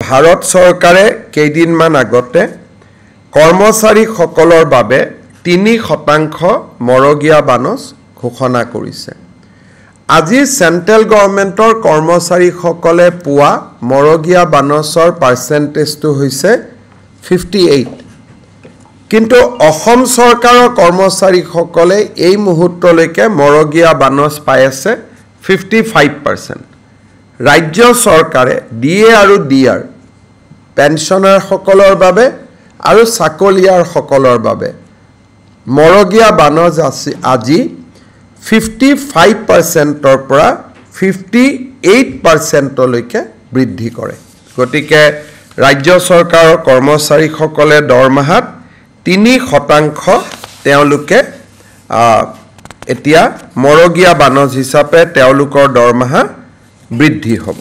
ভাৰত চৰকাৰে কেইদিনমান আগতে কৰ্মচাৰীসকলৰ বাবে 3% মৰগীয়া বানচ ঘোষণা কৰিছে। আজি সেন্ট্ৰেল গভৰ্নমেন্টৰ কৰ্মচাৰীসকলে পোৱা মৰগীয়া বানচৰ পাৰ্চেন্টেজটো হৈছে 58। কিন্তু অসম চৰকাৰৰ কৰ্মচাৰীসকলে এই মুহূৰ্তলৈকে মৰগীয়া বানচ পাই আছে 55%। ৰাজ্য চৰকাৰে ডিএ আৰু ডিআৰ পেনশনাৰসকলৰ বাবে আৰু চাকৰিয়াৰসকলৰ বাবে মৰগীয়া বানচ আজি 55%ৰ পৰা 58%লৈকে বৃদ্ধি কৰে। গতিকে ৰাজ্য চৰকাৰৰ কৰ্মচাৰীসকলে দৰমহাত 3% তেওঁলোকে এতিয়া মৰগীয়া বানচ হিচাপে তেওঁলোকৰ দৰমহা বৃদ্ধি হ'ব।